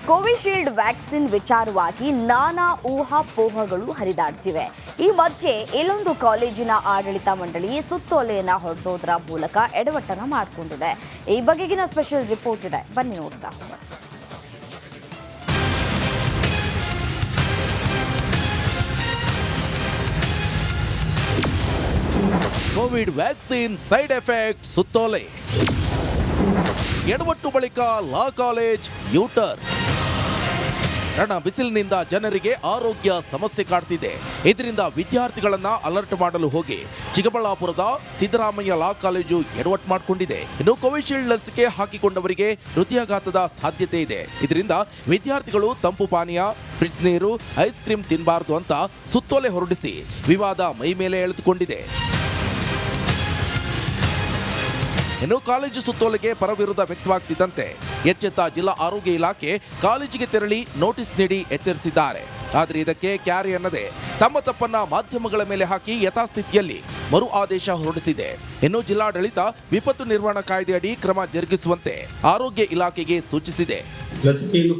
Covishield vaccine ವಿಚಾರವಾಗಿ ನಾನಾ ಊಹಾಪೋಹಗಳು ಹರಿದಾಡ್ತಿವೆ. ಈ ಮಧ್ಯೆ ಇಲ್ಲೊಂದು ಕಾಲೇಜಿನ ಆಡಳಿತ ಮಂಡಳಿ ಸುತ್ತೋಲೆಯನ್ನು ಹೊರಡಿಸೋದರ ಮೂಲಕ ಎಡವಟ್ಟನ್ನು ಮಾಡಿಕೊಂಡಿದೆ. ಈ ಬಗೆಗಿನ ಸ್ಪೆಷಲ್ ರಿಪೋರ್ಟ್ ಇದೆ, ಬನ್ನಿ ನೋಡ್ತಾ ಹೋಗೋಣ. ಕೋವಿಡ್ ವ್ಯಾಕ್ಸಿನ್ ಸೈಡ್ ಎಫೆಕ್ಟ್ ಸುತ್ತೋಲೆ. ಎಡವಟ್ಟು ಬಳಿಕ ಲಾ ಕಾಲೇಜ್ ಯೂಟರ್ನ್. ರಣ ಬಿಸಿಲಿನಿಂದ ಜನರಿಗೆ ಆರೋಗ್ಯ ಸಮಸ್ಯೆ ಕಾಡ್ತಿದೆ. ಇದರಿಂದ ವಿದ್ಯಾರ್ಥಿಗಳನ್ನ ಅಲರ್ಟ್ ಮಾಡಲು ಹೋಗಿ ಚಿಕ್ಕಬಳ್ಳಾಪುರದ ಸಿದ್ದರಾಮಯ್ಯ ಲಾ ಕಾಲೇಜು ಎಡವಟ್ಟು ಮಾಡಿಕೊಂಡಿದೆ. ಇನ್ನು ಕೋವಿಶೀಲ್ಡ್ ಲಸಿಕೆ ಹಾಕಿಕೊಂಡವರಿಗೆ ಹೃದಯಾಘಾತದ ಸಾಧ್ಯತೆ ಇದೆ. ಇದರಿಂದ ವಿದ್ಯಾರ್ಥಿಗಳು ತಂಪು ಪಾನೀಯ, ಫ್ರಿಡ್ಜ್ ನೀರು, ಐಸ್ ಕ್ರೀಮ್ ತಿನ್ನಬಾರದು ಅಂತ ಸುತ್ತೋಲೆ ಹೊರಡಿಸಿ ವಿವಾದ ಮೈ ಮೇಲೆ ಎಳೆದುಕೊಂಡಿದೆ. ಇನ್ನು ಕಾಲೇಜು ಸುತ್ತೋಲೆಗೆ ಪರವಿರೋಧ ವ್ಯಕ್ತವಾಗ್ತಿದ್ದಂತೆ ಎಚ್ಚೆತ್ತ ಜಿಲ್ಲಾ ಆರೋಗ್ಯ ಇಲಾಖೆ ಕಾಲೇಜಿಗೆ ತೆರಳಿ ನೋಟಿಸ್ ನೀಡಿ ಎಚ್ಚರಿಸಿದ್ದಾರೆ. ಆದರೆ ಇದಕ್ಕೆ ಕ್ಯಾರೆ ಅನ್ನದೆ ತಮ್ಮ ತಪ್ಪನ್ನ ಮಾಧ್ಯಮಗಳ ಮೇಲೆ ಹಾಕಿ ಯಥಾಸ್ಥಿತಿಯಲ್ಲಿ ಮರು ಆದೇಶ ಹೊರಡಿಸಿದೆ. ಇನ್ನು ಜಿಲ್ಲಾಡಳಿತ ವಿಪತ್ತು ನಿರ್ವಹಣಾ ಕಾಯ್ದೆಯಡಿ ಕ್ರಮ ಜರುಗಿಸುವಂತೆ ಆರೋಗ್ಯ ಇಲಾಖೆಗೆ ಸೂಚಿಸಿದೆ. ಲಸಿಕೆಯನ್ನು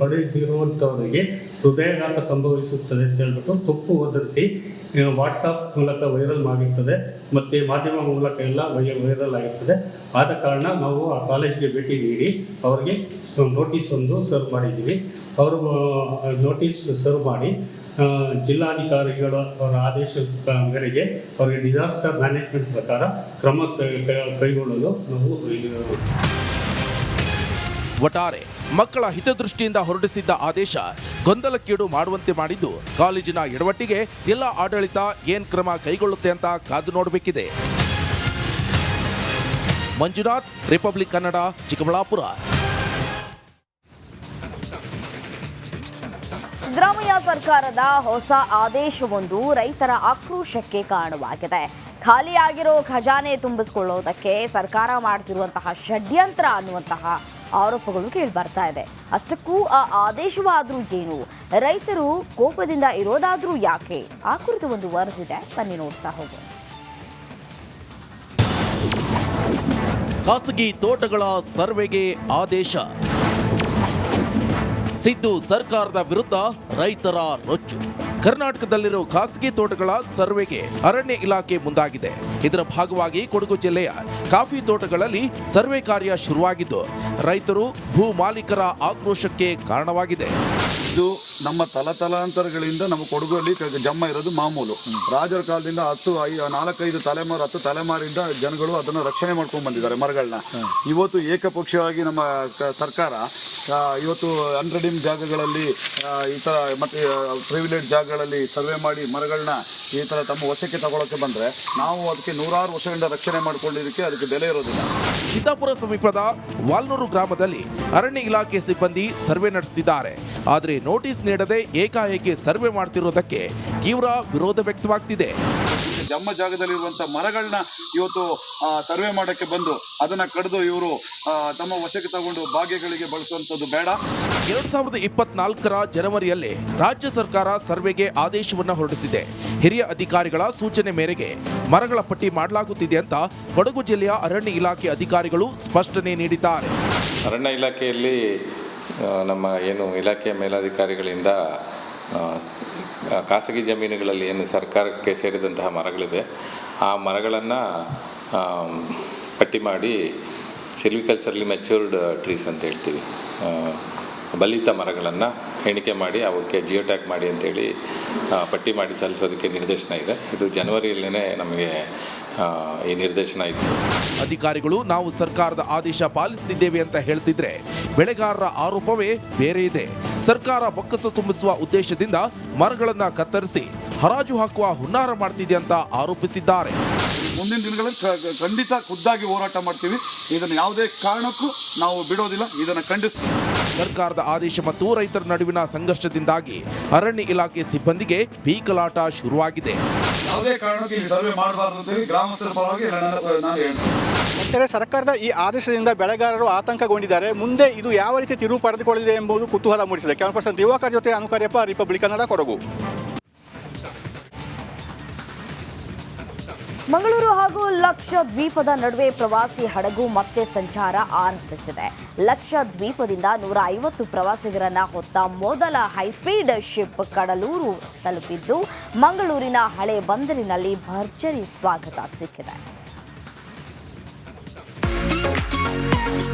ಪಡೆಯುತ್ತಿರುವಂತವರಿಗೆ ಹೃದಯಾಘಾತ ಸಂಭವಿಸುತ್ತದೆ ಅಂತ ಹೇಳ್ಬಿಟ್ಟು ತಪ್ಪು ವದಂತಿ ವಾಟ್ಸಾಪ್ ಮೂಲಕ ವೈರಲ್ ಆಗಿರ್ತದೆ ಮತ್ತು ಮಾಧ್ಯಮ ಮೂಲಕ ಎಲ್ಲ ವೈರಲ್ ಆಗಿರ್ತದೆ. ಆದ ಕಾರಣ ನಾವು ಆ ಕಾಲೇಜಿಗೆ ಭೇಟಿ ನೀಡಿ ಅವರಿಗೆ ನೋಟಿಸ್ ಒಂದು ಸರ್ವ್ ಮಾಡಿದ್ದೀವಿ. ಅವರು ನೋಟಿಸ್ ಸರ್ವ್ ಮಾಡಿ ಜಿಲ್ಲಾಧಿಕಾರಿಗಳ ಅವರ ಆದೇಶದ ಮೇರೆಗೆ ಅವರಿಗೆ ಡಿಸಾಸ್ಟರ್ ಮ್ಯಾನೇಜ್ಮೆಂಟ್ ಪ್ರಕಾರ ಕ್ರಮ ಕೈಗೊಳ್ಳಲು ನಾವು ಒಟ್ಟಾರೆ ಮಕ್ಕಳ ಹಿತದೃಷ್ಟಿಯಿಂದ ಹೊರಡಿಸಿದ್ದ ಆದೇಶ ಗೊಂದಲಕ್ಕೀಡು ಮಾಡುವಂತೆ ಮಾಡಿದ್ದು ಕಾಲೇಜಿನ ಎಡವಟ್ಟಿಗೆ ಜಿಲ್ಲಾ ಆಡಳಿತ ಏನ್ ಕ್ರಮ ಕೈಗೊಳ್ಳುತ್ತೆ ಅಂತ ಕಾದು ನೋಡಬೇಕಿದೆ. ಮಂಜುನಾಥ್, ರಿಪಬ್ಲಿಕ್ ಕನ್ನಡ, ಚಿಕ್ಕಬಳ್ಳಾಪುರ. ಸಿದ್ದರಾಮಯ್ಯ ಸರ್ಕಾರದ ಹೊಸ ಆದೇಶವೊಂದು ರೈತರ ಆಕ್ರೋಶಕ್ಕೆ ಕಾರಣವಾಗಿದೆ. ಖಾಲಿಯಾಗಿರೋ ಖಜಾನೆ ತುಂಬಿಸಿಕೊಳ್ಳೋದಕ್ಕೆ ಸರ್ಕಾರ ಮಾಡ್ತಿರುವಂತಹ ಷಡ್ಯಂತ್ರ ಅನ್ನುವಂತಹ ಆರೋಪಗಳು ಕೇಳಿಬರ್ತಾ ಇದೆ. ಅಷ್ಟಕ್ಕೂ ಆ ಆದೇಶವಾದ್ರೂ ಏನು, ರೈತರು ಕೋಪದಿಂದ ಇರೋದಾದ್ರೂ ಯಾಕೆ, ಆ ಕುರಿತು ಒಂದು ವರದಿದೆ, ಬನ್ನಿ ನೋಡ್ತಾ ಹೋಗೋಣ. ಖಾಸಗಿ ತೋಟಗಳ ಸರ್ವೆಗೆ ಆದೇಶ. ಸಿದ್ದು ಸರ್ಕಾರದ ವಿರುದ್ಧ ರೈತರ ರೊಚ್ಚು. ಕರ್ನಾಟಕದಲ್ಲಿರೋ ಖಾಸಗಿ ತೋಟಗಳ ಸರ್ವೆಗೆ ಅರಣ್ಯ ಇಲಾಖೆ ಮುಂದಾಗಿದೆ. ಇದರ ಭಾಗವಾಗಿ ಕೊಡಗು ಜಿಲ್ಲೆಯ ಕಾಫಿ ತೋಟಗಳಲ್ಲಿ ಸರ್ವೆ ಕಾರ್ಯ ಶುರುವಾಗಿದ್ದು ರೈತರು ಭೂ ಮಾಲೀಕರ ಆಕ್ರೋಶಕ್ಕೆ ಕಾರಣವಾಗಿದೆ. ಇದು ನಮ್ಮ ತಲತಲಾಂತರಗಳಿಂದ ನಮ್ಮ ಕೊಡಗಲ್ಲಿ ಜಮ್ಮ ಇರೋದು ಮಾಮೂಲು. ರಾಜರ ಕಾಲದಿಂದ 4-5 ತಲೆಮಾರು 10 ತಲೆಮಾರಿಂದ ಜನಗಳು ಅದನ್ನು ರಕ್ಷಣೆ ಮಾಡ್ಕೊಂಡು ಬಂದಿದ್ದಾರೆ ಮರಗಳನ್ನ. ಇವತ್ತು ಏಕಪಕ್ಷವಾಗಿ ನಮ್ಮ ಸರ್ಕಾರ ಇವತ್ತು ಅನ್ರೆಡಿಮ್ ಜಾಗಗಳಲ್ಲಿ ಈ ಥರ ಮತ್ತೆ ಪ್ರಿವಿಲೇಜ್ ಜಾಗಗಳಲ್ಲಿ ಸರ್ವೆ ಮಾಡಿ ಮರಗಳನ್ನ ಈ ಥರ ತಮ್ಮ ವಶಕ್ಕೆ ತಗೊಳ್ಳೋಕೆ ಬಂದರೆ ನಾವು ಅದಕ್ಕೆ 100 ವರ್ಷಗಳಿಂದ ರಕ್ಷಣೆ ಮಾಡ್ಕೊಂಡಿದ್ದಕ್ಕೆ ಅದಕ್ಕೆ ಬೆಲೆ ಇರೋದಿಲ್ಲ. ಸಿದ್ದಾಪುರ ಸಮೀಪದ ವಾಲ್ನೂರು ಗ್ರಾಮದಲ್ಲಿ ಅರಣ್ಯ ಇಲಾಖೆ ಸಿಬ್ಬಂದಿ ಸರ್ವೆ ನಡೆಸುತ್ತಿದ್ದಾರೆ. ಆದರೆ ನೋಟಿಸ್ ನೀಡದೆ ಏಕಾಏಕಿ ಸರ್ವೆ ಮಾಡ್ತಿರೋದಕ್ಕೆ ತೀವ್ರ ವಿರೋಧ ವ್ಯಕ್ತವಾಗ್ತಿದೆ. ಜಮ್ಮ ಜಾಗದಲ್ಲಿರುವಂಥ ಮರಗಳನ್ನ ಇವತ್ತು ಸರ್ವೆ ಮಾಡೋಕ್ಕೆ ಬಂದು ಅದನ್ನ ಕಡಿದು ಇವರು ತಮ್ಮ ವಶಕ್ಕೆ ತಗೊಂಡು ಭಾಗ್ಯಗಳಿಗೆ ಬಳಸುವಂಥದ್ದು ಬೇಡ. 2024ರ ಜನವರಿಯಲ್ಲಿ ರಾಜ್ಯ ಸರ್ಕಾರ ಸರ್ವೆಗೆ ಆದೇಶವನ್ನು ಹೊರಡಿಸಿದೆ. ಹಿರಿಯ ಅಧಿಕಾರಿಗಳ ಸೂಚನೆ ಮೇರೆಗೆ ಮರಗಳ ಪಟ್ಟಿ ಮಾಡಲಾಗುತ್ತಿದೆ ಅಂತ ಕೊಡಗು ಜಿಲ್ಲೆಯ ಅರಣ್ಯ ಇಲಾಖೆ ಅಧಿಕಾರಿಗಳು ಸ್ಪಷ್ಟನೆ ನೀಡಿದ್ದಾರೆ. ಅರಣ್ಯ ಇಲಾಖೆಯಲ್ಲಿ ನಮ್ಮ ಏನು ಇಲಾಖೆಯ ಮೇಲಧಿಕಾರಿಗಳಿಂದ ಖಾಸಗಿ ಜಮೀನುಗಳಲ್ಲಿ ಏನು ಸರ್ಕಾರಕ್ಕೆ ಸೇರಿದಂತಹ ಮರಗಳಿವೆ ಆ ಮರಗಳನ್ನು ಪಟ್ಟಿ ಮಾಡಿ ಸಿಲ್ವಿಕಲ್ಚರ್ಲಿ ಮೆಚ್ಯೂರ್ಡ್ ಟ್ರೀಸ್ ಅಂತ ಹೇಳ್ತೀವಿ, ಬಲಿತ ಮರಗಳನ್ನು ಎಣಿಕೆ ಮಾಡಿ ಅವಕ್ಕೆ ಜಿಯೋ ಟ್ಯಾಗ್ ಮಾಡಿ ಅಂತೇಳಿ ಪಟ್ಟಿ ಮಾಡಿ ಸಲ್ಲಿಸೋದಕ್ಕೆ ನಿರ್ದೇಶನ ಇದೆ. ಇದು ಜನವರಿಯಲ್ಲೇ ನಮಗೆ ಈ ನಿರ್ದೇಶನ ಇತ್ತು. ಅಧಿಕಾರಿಗಳು ನಾವು ಸರ್ಕಾರದ ಆದೇಶ ಪಾಲಿಸುತ್ತಿದ್ದೇವೆ ಅಂತ ಹೇಳ್ತಿದ್ರೆ ಬೆಳೆಗಾರರ ಆರೋಪವೇ ಬೇರೆ ಇದೆ. ಸರ್ಕಾರ ಬೊಕ್ಕಸ ತುಂಬಿಸುವ ಉದ್ದೇಶದಿಂದ ಮರಗಳನ್ನ ಕತ್ತರಿಸಿ ಹರಾಜು ಹಾಕುವ ಹುನ್ನಾರ ಮಾಡ್ತಿದೆ ಅಂತ ಆರೋಪಿಸಿದ್ದಾರೆ. ಮುಂದಿನ ದಿನಗಳಲ್ಲಿ ಖಂಡಿತ ಖುದ್ದಾಗಿ ಹೋರಾಟ ಮಾಡ್ತೀವಿ. ಇದನ್ನು ಯಾವುದೇ ಕಾರಣಕ್ಕೂ ನಾವು ಬಿಡೋದಿಲ್ಲ. ಇದನ್ನು ಖಂಡಿಸ್ತೀವಿ. ಸರ್ಕಾರದ ಆದೇಶ ಮತ್ತು ರೈತರ ನಡುವಿನ ಸಂಘರ್ಷದಿಂದಾಗಿ ಅರಣ್ಯ ಇಲಾಖೆ ಸಿಬ್ಬಂದಿಗೆ ಭೀಕಲಾಟ ಶುರುವಾಗಿದೆ. ಯಾವುದೇ ಕಾರಣಕ್ಕೂ ಈ ಸರ್ವೆ ಮಾಡಬಾರದು ಅಂತ ಗ್ರಾಮಸ್ಥರ ಪರವಾಗಿ ನಾನು ಹೇಳ್ತೀನಿ. ಒಟ್ಟಾರೆ ಸರ್ಕಾರದ ಈ ಆದೇಶದಿಂದ ಬೆಳೆಗಾರರು ಆತಂಕಗೊಂಡಿದ್ದಾರೆ. ಮುಂದೆ ಇದು ಯಾವ ರೀತಿ ತಿರುವು ಪಡೆದುಕೊಳ್ಳಲಿದೆ ಎಂಬುದು ಕುತೂಹಲ ಮೂಡಿಸಿದೆ. ಕ್ಯಾಮರಾ ದಿವಾಕರ್ ಜೊತೆ ಅನುಕಾರ್ಯಪ್ಪ, ರಿಪಬ್ಲಿಕ್ ಕನ್ನಡ, ಕೊಡಗು. ಮಂಗಳೂರು ಹಾಗೂ ಲಕ್ಷದ್ವೀಪದ ನಡುವೆ ಪ್ರವಾಸಿ ಹಡಗು ಮತ್ತೆ ಸಂಚಾರ ಆರಂಭಿಸಿದೆ. ಲಕ್ಷದ್ವೀಪದಿಂದ 150 ಪ್ರವಾಸಿಗರನ್ನ ಹೊತ್ತ ಮೊದಲ ಹೈಸ್ಪೀಡ್ ಶಿಪ್ ಕಡಲೂರು ತಲುಪಿದ್ದು ಮಂಗಳೂರಿನ ಹಳೆ ಬಂದರಿನಲ್ಲಿ ಭರ್ಜರಿ ಸ್ವಾಗತ ಸಿಕ್ಕಿದೆ.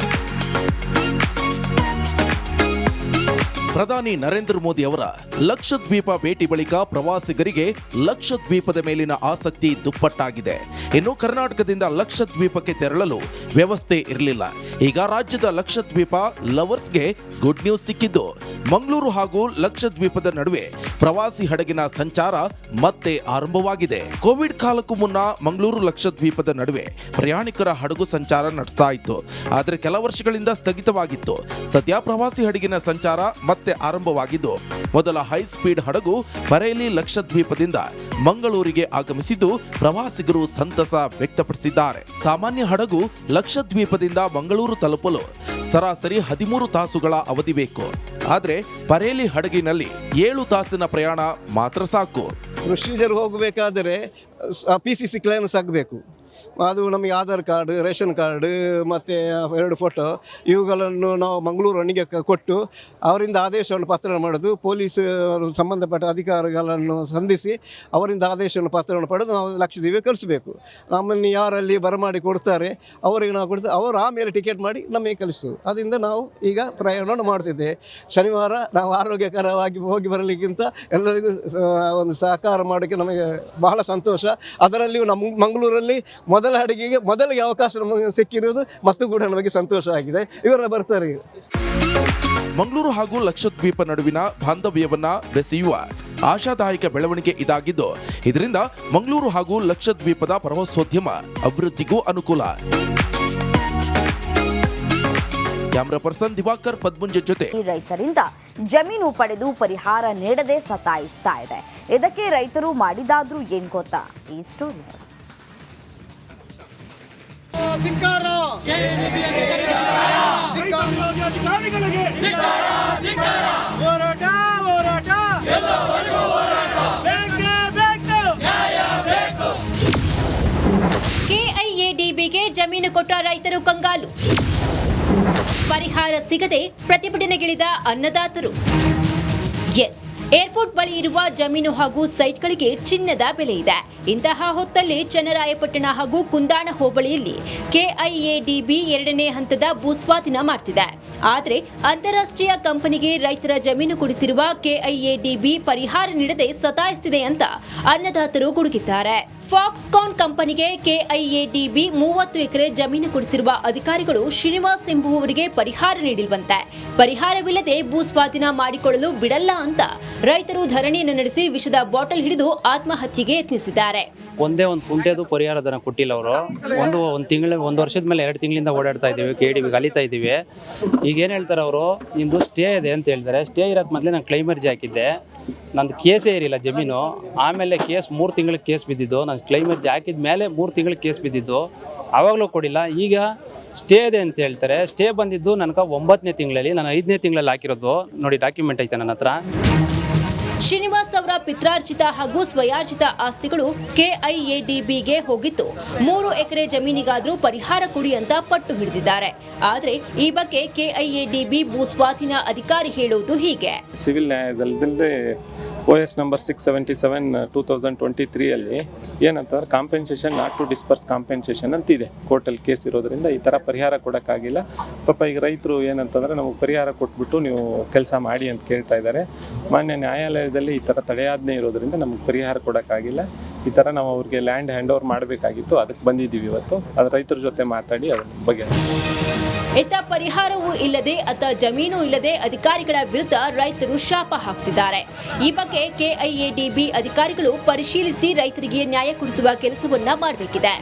ಪ್ರಧಾನಿ ನರೇಂದ್ರ ಮೋದಿ ಅವರ ಲಕ್ಷದ್ವೀಪ ಭೇಟಿ ಬಳಿಕ ಪ್ರವಾಸಿಗರಿಗೆ ಲಕ್ಷದ್ವೀಪದ ಮೇಲಿನ ಆಸಕ್ತಿ ದುಪ್ಪಟ್ಟಾಗಿದೆ. ಇನ್ನು ಕರ್ನಾಟಕದಿಂದ ಲಕ್ಷದ್ವೀಪಕ್ಕೆ ತೆರಳಲು ವ್ಯವಸ್ಥೆ ಇರಲಿಲ್ಲ. ಈಗ ರಾಜ್ಯದ ಲಕ್ಷದ್ವೀಪ ಲವರ್ಸ್ಗೆ ಗುಡ್ ನ್ಯೂಸ್ ಸಿಕ್ಕಿದ್ದು ಮಂಗಳೂರು ಹಾಗೂ ಲಕ್ಷದ್ವೀಪದ ನಡುವೆ ಪ್ರವಾಸಿ ಹಡಗಿನ ಸಂಚಾರ ಮತ್ತೆ ಆರಂಭವಾಗಿದೆ. ಕೋವಿಡ್ ಕಾಲಕ್ಕೂ ಮುನ್ನ ಮಂಗಳೂರು ಲಕ್ಷದ್ವೀಪದ ನಡುವೆ ಪ್ರಯಾಣಿಕರ ಹಡಗು ಸಂಚಾರ ನಡೆಸ್ತಾ ಇತ್ತು. ಆದರೆ ಕೆಲ ವರ್ಷಗಳಿಂದ ಸ್ಥಗಿತವಾಗಿತ್ತು. ಸದ್ಯ ಪ್ರವಾಸಿ ಹಡಗಿನ ಸಂಚಾರ ಮತ್ತೆ ಆರಂಭವಾಗಿದ್ದು ಮೊದಲ ಹೈ ಸ್ಪೀಡ್ ಹಡಗು ಬರೇಲಿ ಲಕ್ಷದ್ವೀಪದಿಂದ ಮಂಗಳೂರಿಗೆ ಆಗಮಿಸಿದ್ದು ಪ್ರವಾಸಿಗರು ಸಂತಸ ವ್ಯಕ್ತಪಡಿಸಿದ್ದಾರೆ. ಸಾಮಾನ್ಯ ಹಡಗು ಲಕ್ಷದ್ವೀಪದಿಂದ ಮಂಗಳೂರು ತಲುಪಲು ಸರಾಸರಿ 13 ತಾಸುಗಳ ಅವಧಿ ಬೇಕು. ಆದರೆ ಬರೇಲಿ ಹಡಗಿನಲ್ಲಿ 7 ತಾಸಿನ ಪ್ರಯಾಣ ಮಾತ್ರ ಸಾಕು. ಪ್ರೊಸೀಜರ್ ಹೋಗಬೇಕಾದರೆ PCC ಕ್ಲಿಯರೆನ್ಸ್ ಆಗಬೇಕು. ಅದು ನಮಗೆ ಆಧಾರ್ ಕಾರ್ಡ್, ರೇಷನ್ ಕಾರ್ಡ್ ಮತ್ತು 2 ಫೋಟೋ ಇವುಗಳನ್ನು ನಾವು ಮಂಗಳೂರೊಂದಿಗೆ ಕೊಟ್ಟು ಅವರಿಂದ ಆದೇಶವನ್ನು ಪತ್ರ ಮಾಡೋದು. ಪೊಲೀಸ್ ಸಂಬಂಧಪಟ್ಟ ಅಧಿಕಾರಿಗಳನ್ನು ಸಂಧಿಸಿ ಅವರಿಂದ ಆದೇಶವನ್ನು ಪತ್ರವನ್ನು ಪಡೆದು ನಾವು ಲಕ್ಷದ್ವೀಪ ಕಳಿಸಬೇಕು. ನಮ್ಮನ್ನು ಯಾರಲ್ಲಿ ಬರಮಾಡಿ ಕೊಡ್ತಾರೆ ಅವರಿಗೆ ನಾವು ಕೊಡ್ತೀವಿ. ಅವರು ಆಮೇಲೆ ಟಿಕೆಟ್ ಮಾಡಿ ನಮಗೆ ಕಳಿಸ್ತೇವೆ. ಅದರಿಂದ ನಾವು ಈಗ ಪ್ರಯಾಣವನ್ನು ಮಾಡ್ತಿದ್ದೇವೆ. ಶನಿವಾರ ನಾವು ಆರೋಗ್ಯಕರವಾಗಿ ಹೋಗಿ ಬರಲಿಕ್ಕಿಂತ ಎಲ್ಲರಿಗೂ ಒಂದು ಸಹಕಾರ ಮಾಡೋಕ್ಕೆ ನಮಗೆ ಬಹಳ ಸಂತೋಷ. ಅದರಲ್ಲಿಯೂ ನಮ್ಮ ಮಂಗಳೂರಲ್ಲಿ ಮೊದಲ ಹಡಗಿಗೆ ಮೊದಲಿಗೆ ಅವಕಾಶ ನಮಗೆ ಸಿಕ್ಕಿರುವುದು ಮತ್ತು ಕೂಡ ನಮಗೆ ಸಂತೋಷ ಆಗಿದೆ. ಇವರ ಬರ್ತಾರೆ. ಮಂಗಳೂರು ಹಾಗೂ ಲಕ್ಷದ್ವೀಪ ನಡುವಿನ ಬಾಂಧವ್ಯವನ್ನ ಬೆಸೆಯುವ ಆಶಾದಾಯಕ ಬೆಳವಣಿಗೆ ಇದಾಗಿದ್ದು ಇದರಿಂದ ಮಂಗಳೂರು ಹಾಗೂ ಲಕ್ಷದ್ವೀಪದ ಪ್ರವಾಸೋದ್ಯಮ ಅಭಿವೃದ್ಧಿಗೂ ಅನುಕೂಲ. ಕ್ಯಾಮರಾ ಪರ್ಸನ್ ದಿವಾಕರ್ ಪದ್ಮುಂಜೆ ಜೊತೆ. ರೈತರಿಂದ ಜಮೀನು ಪಡೆದು ಪರಿಹಾರ ನೀಡದೆ ಸತಾಯಿಸ್ತಾ ಇದೆ. ಇದಕ್ಕೆ ರೈತರು ಮಾಡಿದಾದ್ರೂ ಏನ್ ಗೊತ್ತಾ? ಈ ಸ್ಟೋರಿ ಕೆಐಎಡಿಬಿಗೆ ಜಮೀನು ಕೊಟ್ಟ ರೈತರು ಕಂಗಾಲು. ಪರಿಹಾರ ಸಿಗದೆ ಪ್ರತಿಭಟನೆಗಿಳಿದ ಅನ್ನದಾತರು. ಎಸ್, ಏರ್ಪೋರ್ಟ್ ಬಳಿ ಇರುವ ಜಮೀನು ಹಾಗೂ ಸೈಟ್ಗಳಿಗೆ ಚಿನ್ನದ ಬೆಲೆ ಇದೆ. ಇಂತಹ ಹೊತ್ತಲ್ಲಿ ಚನ್ನರಾಯಪಟ್ಟಣ ಹಾಗೂ ಕುಂದಾಣ ಹೋಬಳಿಯಲ್ಲಿ ಕೆಐಎಡಿಬಿ 2ನೇ ಹಂತದ ಭೂಸ್ವಾಧೀನ ಮಾಡ್ತಿದೆ. ಆದರೆ ಅಂತಾರಾಷ್ಟ್ರೀಯ ಕಂಪನಿಗೆ ರೈತರ ಜಮೀನು ಕೊಡಿಸಿರುವ ಕೆಐಎಡಿಬಿ ಪರಿಹಾರ ನೀಡದೆ ಸತಾಯಿಸುತ್ತಿದೆ ಅಂತ ಅನ್ನದಾತರು ಗುಡುಗಿದ್ದಾರೆ. ಫಾಕ್ಸ್ಕಾನ್ ಕಂಪನಿಗೆ ಕೆಐಎಡಿಬಿ 30 ಎಕರೆ ಜಮೀನು ಕೊಡಿಸಿರುವ ಅಧಿಕಾರಿಗಳು ಶ್ರೀನಿವಾಸ್ ಎಂಬುವವರಿಗೆ ಪರಿಹಾರ ನೀಡಿಲ್ವಂತೆ. ಪರಿಹಾರವಿಲ್ಲದೆ ಭೂಸ್ವಾಧೀನ ಮಾಡಿಕೊಳ್ಳಲು ಬಿಡಲ್ಲ ಅಂತ ರೈತರು ಧರಣಿಯನ್ನು ನಡೆಸಿ ವಿಷದ ಬಾಟಲ್ ಹಿಡಿದು ಆತ್ಮಹತ್ಯೆಗೆ ಯತ್ನಿಸಿದ್ದಾರೆ. ಒಂದೇ ಒಂದು ಕುಂಟೆದು ಪರಿಹಾರ ಧನ ಕೊಟ್ಟಿಲ್ಲ ಅವರು. ಒಂದು ವರ್ಷದ ಮೇಲೆ 2 ತಿಂಗಳಿಂದ ಓಡಾಡ್ತಾ ಇದ್ದೀವಿ. ಕೆಡಿಬಿಗೆ ಅಲಿತಾ ಇದ್ದೀವಿ. ಈಗ ಏನು ಹೇಳ್ತಾರೆ ಅವರು, ನಿಂದು ಸ್ಟೇ ಇದೆ ಅಂತ ಹೇಳ್ತಾರೆ. ಸ್ಟೇ ಇರೋಕ್ಕೆ ಮೊದಲೇ ನಾನು ಕ್ಲೈಮ್ ಅರ್ಜಿ ಹಾಕಿದ್ದೆ. ನಂದು ಕೇಸೇ ಇರಲಿಲ್ಲ ಜಮೀನು. ಆಮೇಲೆ ಕೇಸ್ 3 ತಿಂಗಳಿಗೆ ಕೇಸ್ ಬಿದ್ದಿದ್ದು. ನಾನು ಕ್ಲೈಮ್ ಅರ್ಜಿ ಹಾಕಿದ ಮೇಲೆ 3 ತಿಂಗಳಿಗೆ ಕೇಸ್ ಬಿದ್ದಿದ್ದು. ಆವಾಗಲೂ ಕೊಡಿಲ್ಲ. ಈಗ ಸ್ಟೇ ಇದೆ ಅಂತ ಹೇಳ್ತಾರೆ. ಸ್ಟೇ ಬಂದಿದ್ದು ನನಗೆ 9ನೇ ತಿಂಗಳಲ್ಲಿ, ನಾನು 5ನೇ ತಿಂಗಳಲ್ಲಿ ಹಾಕಿರೋದು. ನೋಡಿ, ಡಾಕ್ಯುಮೆಂಟ್ ಐತೆ ನನ್ನ ಹತ್ರ. ಶ್ರೀನಿವಾಸ್ ಅವರ ಪಿತ್ರಾರ್ಜಿತ ಹಾಗೂ ಸ್ವಯಾರ್ಜಿತ ಆಸ್ತಿಗಳು ಕೆಐಎಡಿಬಿಗೆ ಹೋಗಿದ್ದು 3 ಎಕರೆ ಜಮೀನಿಗಾದ್ರೂ ಪರಿಹಾರ ಕೊಡಿ ಅಂತ ಪಟ್ಟು ಹಿಡಿದಿದ್ದಾರೆ. ಆದರೆ ಈ ಬಗ್ಗೆ ಕೆಐಎಡಿಬಿ ಭೂಸ್ವಾಧೀನ ಅಧಿಕಾರಿ ಹೇಳುವುದು ಹೀಗೆ. ಸಿವಿಲ್ ನ್ಯಾಯಾಲಯದಲ್ಲಿ OS ನಂಬರ್ 677/2023 ಅಲ್ಲಿ ಏನಂತಂದ್ರೆ compensation not to disburse compensation ಅಂತಿದೆ. ಕೋರ್ಟಲ್ಲಿ ಕೇಸ್ ಇರೋದ್ರಿಂದ ಈ ಥರ ಪರಿಹಾರ ಕೊಡೋಕ್ಕಾಗಿಲ್ಲ. ಪಾಪ ಈಗ ರೈತರು ಏನಂತಂದರೆ ನಮಗೆ ಪರಿಹಾರ ಕೊಟ್ಬಿಟ್ಟು ನೀವು ಕೆಲಸ ಮಾಡಿ ಅಂತ ಕೇಳ್ತಾ ಇದ್ದಾರೆ. ಮಾನ್ಯ ನ್ಯಾಯಾಲಯದಲ್ಲಿ ಈ ಥರ ತಡೆಯಾಜ್ಞೆ ಇರೋದ್ರಿಂದ ನಮಗೆ ಪರಿಹಾರ ಕೊಡೋಕ್ಕಾಗಿಲ್ಲ. ಈ ಥರ ನಾವು ಅವ್ರಿಗೆ ಲ್ಯಾಂಡ್ ಹ್ಯಾಂಡ್ ಓವರ್ ಮಾಡಬೇಕಾಗಿತ್ತು. ಅದಕ್ಕೆ ಬಂದಿದ್ದೀವಿ ಇವತ್ತು. ಅದು ರೈತರ ಜೊತೆ ಮಾತಾಡಿ ಅದ್ರ ಬಗ್ಗೆ. ಇತ್ತ ಪರಿಹಾರವೂ ಇಲ್ಲದೆ ಜಮೀನು ಇಲ್ಲದೆ ಅಧಿಕಾರಿಗಳ ವಿರುದ್ಧ ರೈತರು ಶಾಪ ಹಾಕ್ತಿದ್ದಾರೆ. ಈ ಬಗ್ಗೆ ಕೆಐಎಡಿಬಿ ಅಧಿಕಾರಿಗಳು ಪರಿಶೀಲಿಸಿ ರೈತರಿಗೆ ನ್ಯಾಯ ಕೊಡಿಸುವ ಕೆಲಸವನ್ನ ಮಾಡಬೇಕಿದೆ.